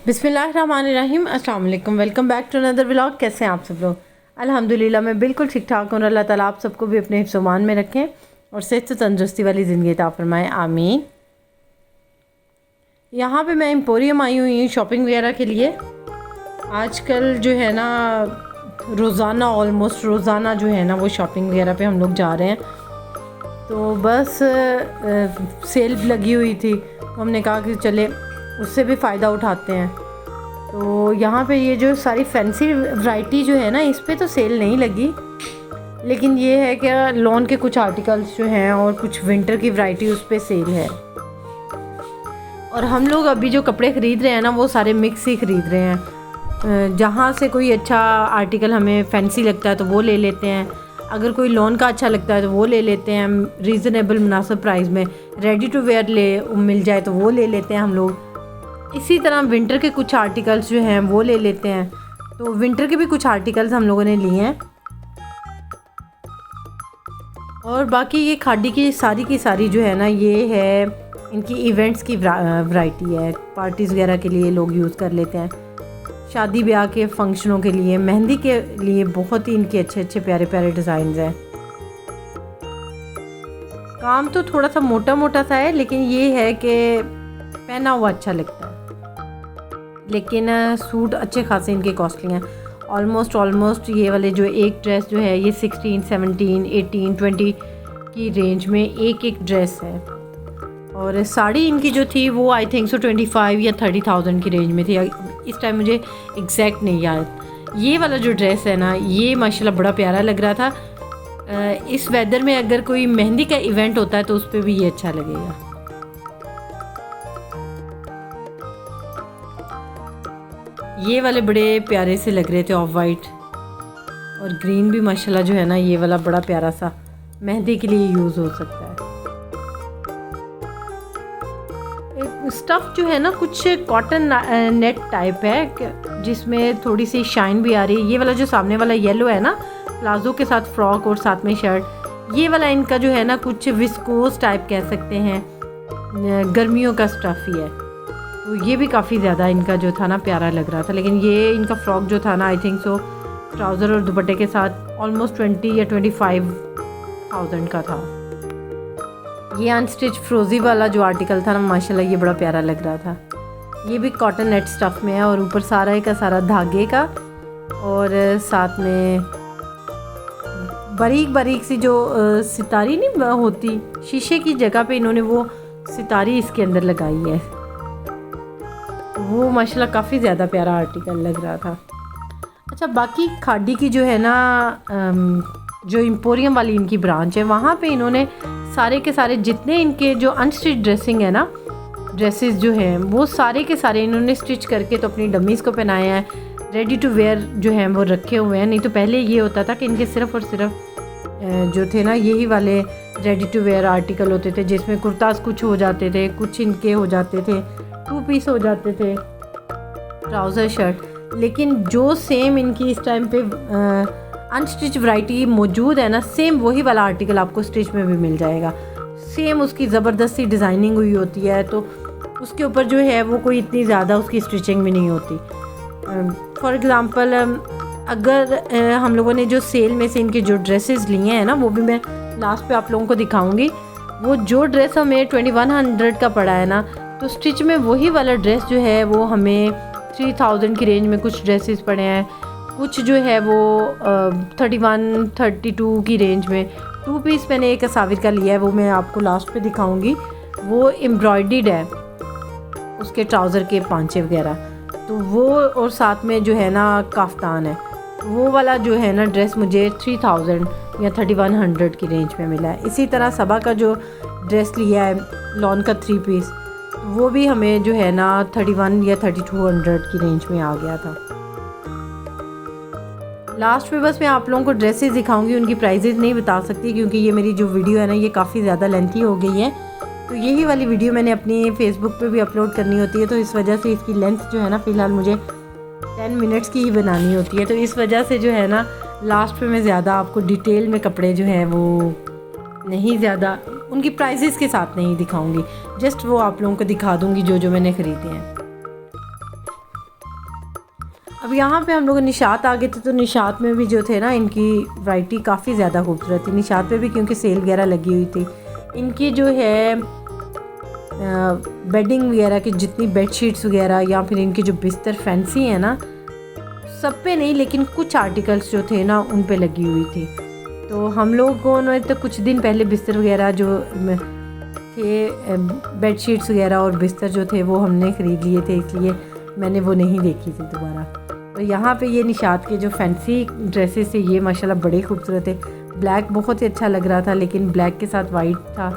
बिस्मिल्लाहिर्रहमानिर्रहीम। अस्सलाम वालेकुम। Welcome back to another vlog. कैसे हैं आप सब लोग? अल्हम्दुलिल्लाह मैं बिल्कुल ठीक ठाक हूँ। अल्लाह ताला आप सबको भी अपने हिफ्ज़-ओ-मान में रखें और सेहत व तंदुरुस्ती वाली ज़िंदगी अता फरमाएं, आमीन। यहाँ पे मैं एम्पोरियम आई हुई हूँ शॉपिंग वगैरह के लिए। आजकल जो है ना रोज़ाना ऑलमोस्ट रोज़ाना जो है ना वो शॉपिंग वगैरह पे हम लोग जा रहे हैं। तो बस सेल लगी हुई थी, हमने कहा कि चले उससे भी फ़ायदा उठाते हैं। तो यहाँ पे ये जो सारी फैंसी वैरायटी जो है ना इस पे तो सेल नहीं लगी, लेकिन ये है कि लॉन के कुछ आर्टिकल्स जो हैं और कुछ विंटर की वैरायटी उस पे सेल है। और हम लोग अभी जो कपड़े ख़रीद रहे हैं ना वो सारे मिक्स ही ख़रीद रहे हैं। जहाँ से कोई अच्छा आर्टिकल हमें फैंसी लगता है तो वो ले लेते हैं, अगर कोई लॉन का अच्छा लगता है तो वो ले लेते हैं रीज़नेबल मुनासिब प्राइस में। रेडी टू वेयर मिल जाए तो वो ले लेते हैं हम लोग। इसी तरह विंटर के कुछ आर्टिकल्स जो हैं वो ले लेते हैं। तो विंटर के भी कुछ आर्टिकल्स हम लोगों ने लिए हैं। और बाकी ये खादी की सारी जो है ना ये है इनकी इवेंट्स की वैरायटी है। पार्टीज़ वगैरह के लिए लोग यूज़ कर लेते हैं, शादी ब्याह के फंक्शनों के लिए, मेहंदी के लिए बहुत ही इनके अच्छे अच्छे प्यारे प्यारे डिज़ाइंस हैं। काम तो थोड़ा सा मोटा मोटा सा है, लेकिन ये है कि पहना हुआ अच्छा लगता है। लेकिन सूट अच्छे खासे इनके कॉस्टली हैं। ऑलमोस्ट ये वाले जो एक ड्रेस जो है ये 16, 17, 18, 20 की रेंज में एक ड्रेस है। और साड़ी इनकी जो थी वो आई थिंक सो 25 या 30,000 की रेंज में थी। इस टाइम मुझे एग्जैक्ट नहीं याद। ये वाला जो ड्रेस है ना ये माशाल्लाह बड़ा प्यारा लग रहा था। इस वेदर में अगर कोई मेहंदी का इवेंट होता है तो उस पर भी ये अच्छा लगेगा। ये वाले बड़े प्यारे से लग रहे थे, ऑफ वाइट और ग्रीन भी माशाल्लाह जो है ना ये वाला बड़ा प्यारा सा मेहंदी के लिए यूज़ हो सकता है। स्टफ़ जो है ना कुछ कॉटन नेट टाइप है जिसमें थोड़ी सी शाइन भी आ रही है। ये वाला जो सामने वाला येलो है ना प्लाजो के साथ फ्रॉक और साथ में शर्ट, ये वाला इनका जो है ना कुछ विस्कोस टाइप कह सकते हैं, गर्मियों का स्टफ़ ही है। तो ये भी काफ़ी ज़्यादा इनका जो था ना प्यारा लग रहा था। लेकिन ये इनका फ्रॉक जो था ना आई थिंक सो ट्राउज़र और दुपट्टे के साथ ऑलमोस्ट 20 या 25,000 का था। ये अनस्टिच फ्रोज़ी वाला जो आर्टिकल था ना माशाल्लाह ये बड़ा प्यारा लग रहा था। ये भी कॉटन नेट स्टफ़ में है और ऊपर सारा का सारा धागे का, और साथ में बारीक बारीक सी जो सितारी नहीं होती शीशे की जगह पे इन्होंने वो सितारी इसके अंदर लगाई है। वो माशाल्लाह काफ़ी ज़्यादा प्यारा आर्टिकल लग रहा था। अच्छा, बाकी खादी की जो है ना जो एम्पोरियम वाली इनकी ब्रांच है वहाँ पे इन्होंने सारे के सारे जितने इनके जो अनस्टिच ड्रेसिंग है ना ड्रेसेस जो हैं वो सारे के सारे इन्होंने स्टिच करके तो अपनी डमीज़ को पहनाया है। रेडी टू वेयर जो हैं वो रखे हुए हैं। नहीं तो पहले ये होता था कि इनके सिर्फ़ और सिर्फ जो थे ना यही वाले रेडी टू वेयर आर्टिकल होते थे जिसमें कुर्तास कुछ हो जाते थे, कुछ इनके हो जाते थे, 2 पीस हो जाते थे, ट्राउज़र शर्ट। लेकिन जो सेम इनकी इस टाइम पे अनस्टिच वैरायटी मौजूद है ना सेम वही वाला आर्टिकल आपको स्टिच में भी मिल जाएगा। सेम उसकी ज़बरदस्ती डिज़ाइनिंग हुई होती है तो उसके ऊपर जो है वो कोई इतनी ज़्यादा उसकी स्टिचिंग भी नहीं होती। फॉर एग्ज़ाम्पल अगर हम लोगों ने जो सेल में से इनके जो ड्रेसेस लिए हैं ना वो भी मैं लास्ट पे आप लोगों को दिखाऊंगी। वो जो ड्रेस हमें 2100 का पड़ा है ना तो स्टिच में वही वाला ड्रेस जो है वो हमें 3000 की रेंज में कुछ ड्रेसेस पड़े हैं, कुछ जो है वो 31, 32 की रेंज में। 2 पीस मैंने एक असाविर का लिया है, वो मैं आपको लास्ट पे दिखाऊंगी। वो एम्ब्रॉयडर्ड है उसके ट्राउज़र के पांचे वगैरह, तो वो और साथ में जो है ना काफ्तान है। वो वाला जो है ना ड्रेस मुझे 3000 या 3100 की रेंज में मिला है। इसी तरह सबा का जो ड्रेस लिया है लॉन का 3 पीस वो भी हमें जो है ना 31 या 3200 की रेंज में आ गया था। लास्ट में बस मैं आप लोगों को ड्रेसेस दिखाऊंगी, उनकी प्राइजेज़ नहीं बता सकती क्योंकि ये मेरी जो वीडियो है ना ये काफ़ी ज़्यादा लेंथी हो गई है। तो यही वाली वीडियो मैंने अपनी फेसबुक पे भी अपलोड करनी होती है, तो इस वजह से इसकी लेंथ जो है ना फ़िलहाल मुझे 10 मिनट्स की ही बनानी होती है। तो इस वजह से जो है ना लास्ट पे मैं ज़्यादा आपको डिटेल में कपड़े जो हैं वो नहीं ज़्यादा उनकी प्राइजेज़ के साथ नहीं दिखाऊंगी, जस्ट वो आप लोगों को दिखा दूंगी जो जो मैंने ख़रीदे हैं। अब यहाँ पे हम लोग निशात आ गए थे, तो निशात में भी जो थे ना इनकी वैरायटी काफ़ी ज़्यादा खूबसूरत थी। निशात पे भी क्योंकि सेल वगैरह लगी हुई थी। इनकी जो है बेडिंग वगैरह की जितनी बेडशीट्स वगैरह या फिर इनके जो बिस्तर फैंसी है ना, सब पे नहीं लेकिन कुछ आर्टिकल्स जो थे ना उन पे लगी हुई थी। तो हम लोगों ने तो कुछ दिन पहले बिस्तर वगैरह जो थे, बेडशीट्स वगैरह और बिस्तर जो थे वो हमने ख़रीद लिए थे, इसलिए मैंने वो नहीं देखी थी दोबारा। तो यहाँ पे ये निशात के जो फैंसी ड्रेसेस थे ये माशाल्लाह बड़े खूबसूरत थे। ब्लैक बहुत ही अच्छा लग रहा था लेकिन ब्लैक के साथ वाइट था।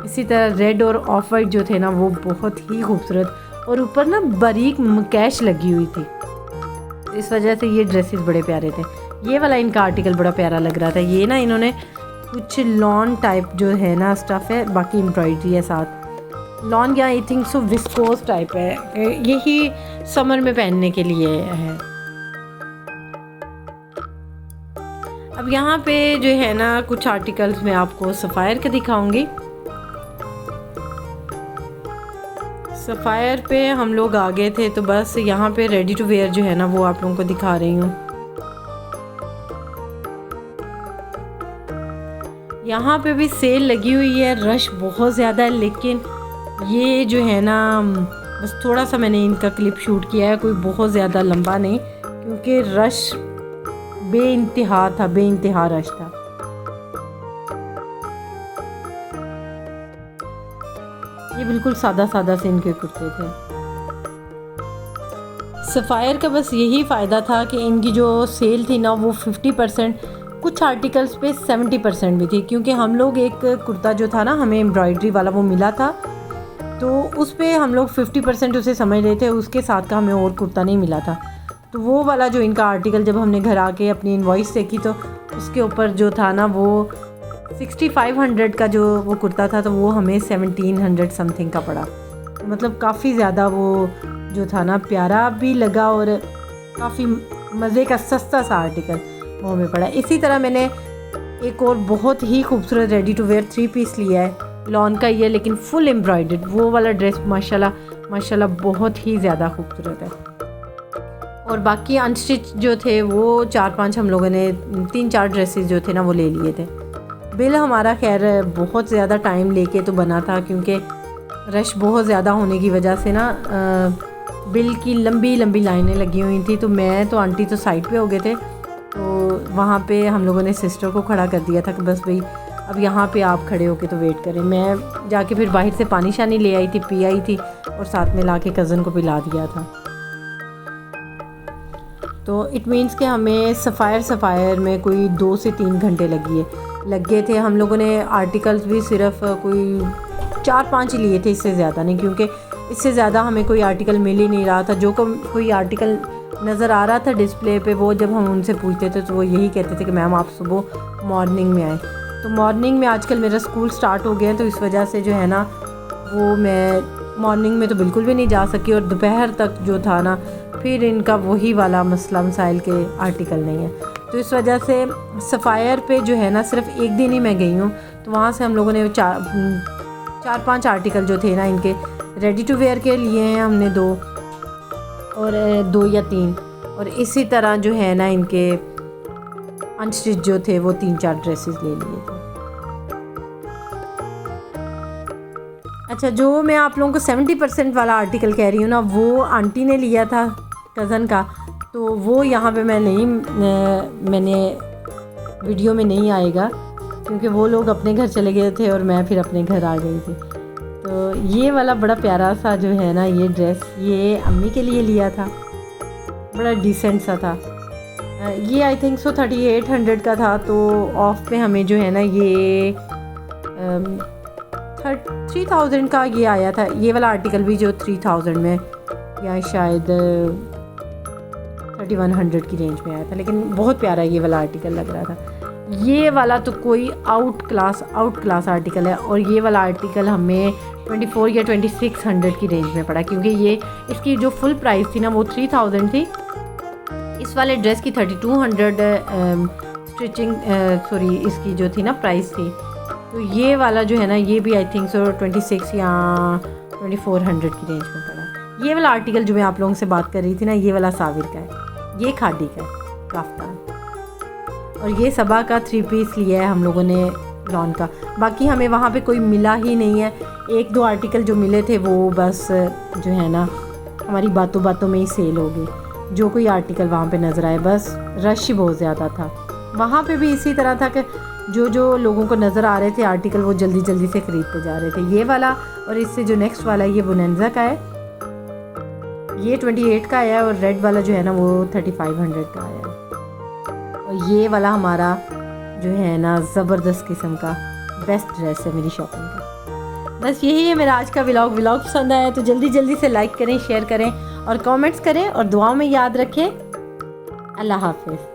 इसी तरह रेड और ऑफ वाइट जो थे ना वो बहुत ही खूबसूरत, और ऊपर ना बारीक कैश लगी हुई थी, तो इस वजह से ये ड्रेसेस बड़े प्यारे थे। ये वाला इनका आर्टिकल बड़ा प्यारा लग रहा था। ये ना इन्होंने कुछ लॉन टाइप जो है ना स्टफ़ है, बाकी एम्ब्रॉयडरी है साथ। लॉन या I think so viscose type है, यही समर में पहनने के लिए है। अब यहाँ पे जो है ना कुछ आर्टिकल्स मैं आपको सफ़ायर के दिखाऊंगी। सफ़ायर पे हम लोग आ गए थे, तो बस यहाँ पे रेडी टू वेयर जो है ना वो आप लोगों को दिखा रही हूँ। यहाँ पे भी सेल लगी हुई है, रश बहुत ज़्यादा है, लेकिन ये जो है ना बस थोड़ा सा मैंने इनका क्लिप शूट किया है, कोई बहुत ज़्यादा लंबा नहीं, क्योंकि रश बेइंतहा था, बेइंतहा रश था। ये बिल्कुल सादा सादा से इनके कुर्ते थे। सफ़ायर का बस यही फ़ायदा था कि इनकी जो सेल थी ना वो 50%, कुछ आर्टिकल्स पे 70% भी थी, क्योंकि हम लोग एक कुर्ता जो था ना हमें एम्ब्रॉयडरी वाला वो मिला था, तो उस पे हम लोग 50% उसे समझ रहे थे, उसके साथ का हमें और कुर्ता नहीं मिला था। तो वो वाला जो इनका आर्टिकल जब हमने घर आके अपनी इनवॉइस देखी तो उसके ऊपर जो था ना वो 6500 का जो वो कुर्ता था, तो वो हमें 1700 समथिंग का पड़ा। तो मतलब काफ़ी ज़्यादा वो जो था ना प्यारा भी लगा और काफ़ी मज़े का सस्ता सा आर्टिकल वो हमें पड़ा। इसी तरह मैंने एक और बहुत ही खूबसूरत रेडी टू वेयर 3 पीस लिया है, लॉन का ही है लेकिन फुल एम्ब्रॉयडर्ड। वो वाला ड्रेस माशाल्लाह माशाल्लाह बहुत ही ज़्यादा खूबसूरत है। और बाकी अनस्टिच जो थे वो 4-5 हम लोगों ने 3-4 ड्रेसेस जो थे ना वो ले लिए थे। बिल हमारा खैर बहुत ज़्यादा टाइम लेके तो बना था, क्योंकि रश बहुत ज़्यादा होने की वजह से ना बिल की लंबी लंबी लाइनें लगी हुई थी। तो मैं तो आंटी तो साइड पे हो गए थे, तो वहाँ पे हम लोगों ने सिस्टर को खड़ा कर दिया था कि बस भाई अब यहाँ पे आप खड़े होके तो वेट करें। मैं जाके फिर बाहर से पानी शानी ले आई थी, पी आई थी और साथ में ला के कज़न को पिला दिया था। तो इट मीन्स कि हमें सफ़ायर में कोई 2 से 3 घंटे लग गए थे। हम लोगों ने आर्टिकल्स भी सिर्फ कोई 4-5 ही लिए थे, इससे ज़्यादा नहीं, क्योंकि इससे ज़्यादा हमें कोई आर्टिकल मिल ही नहीं रहा था। जो कोई आर्टिकल नज़र आ रहा था डिस्प्ले पे, वो जब हम उनसे पूछते थे तो वो यही कहते थे कि मैम आप सुबह मॉर्निंग में आए। तो मॉर्निंग में आजकल मेरा स्कूल स्टार्ट हो गया है, तो इस वजह से जो है ना वो मैं मॉर्निंग में तो बिल्कुल भी नहीं जा सकी, और दोपहर तक जो था ना फिर इनका वही वाला मसला मसाइल के आर्टिकल नहीं है। तो इस वजह से सफ़ायर पे जो है ना सिर्फ एक दिन ही मैं गई हूँ, तो वहाँ से हम लोगों ने 4-5 आर्टिकल जो थे ना इनके रेडी टू वेयर के लिए हैं हमने 2 या 3, और इसी तरह जो है ना इनके अनस्टिच जो थे वो 3-4 ड्रेसेस ले लिए थे। अच्छा, जो मैं आप लोगों को 70% वाला आर्टिकल कह रही हूँ ना, वो आंटी ने लिया था कज़न का, तो वो यहाँ पे मैंने वीडियो में नहीं आएगा, क्योंकि वो लोग अपने घर चले गए थे और मैं फिर अपने घर आ गई थी। तो ये वाला बड़ा प्यारा सा जो है ना ये ड्रेस, ये अम्मी के लिए लिया था, बड़ा डिसेंट सा था। ये आई थिंक सो 3800 का था, तो ऑफ पे हमें जो है ना ये 3000 का ये आया था। ये वाला आर्टिकल भी जो 3000 में या शायद 3100 की रेंज में आया था, लेकिन बहुत प्यारा ये वाला आर्टिकल लग रहा था। ये वाला तो कोई आउट क्लास आर्टिकल है, और ये वाला आर्टिकल हमें 24 या 2600 की रेंज में पड़ा, क्योंकि ये इसकी जो फुल प्राइस थी ना वो 3000 थी। इस वाले ड्रेस की 3200 इसकी जो थी ना प्राइस थी। तो ये वाला जो है ना ये भी आई थिंक सो 26 या 2400 की रेंज में पड़ा। ये वाला आर्टिकल जो मैं आप लोगों से बात कर रही थी ना, ये वाला साविर का है। ये खादी का काफ्तान, और ये सबा का 3 पीस लिया है हम लोगों ने लॉन का। बाकी हमें वहाँ पे कोई मिला ही नहीं है, 1-2 आर्टिकल जो मिले थे वो बस जो है ना हमारी बातों बातों में ही सेल हो गई। जो कोई आर्टिकल वहाँ पे नज़र आए, बस रश ही बहुत ज़्यादा था। वहाँ पे भी इसी तरह था कि जो लोगों को नज़र आ रहे थे आर्टिकल वो जल्दी जल्दी से ख़रीदते जा रहे थे। ये वाला और इससे जो नेक्स्ट वाला है ये बोनेंजा का है, ये 28 का आया, और रेड वाला जो है ना वो 3500 का आया। और ये वाला हमारा जो है ना ज़बरदस्त किस्म का बेस्ट ड्रेस है मेरी शॉपिंग का। बस यही है मेरा आज का व्लॉग पसंद आया तो जल्दी जल्दी से लाइक करें, शेयर करें और कमेंट्स करें, और दुआओं में याद रखें। अल्लाह हाफ़िज़।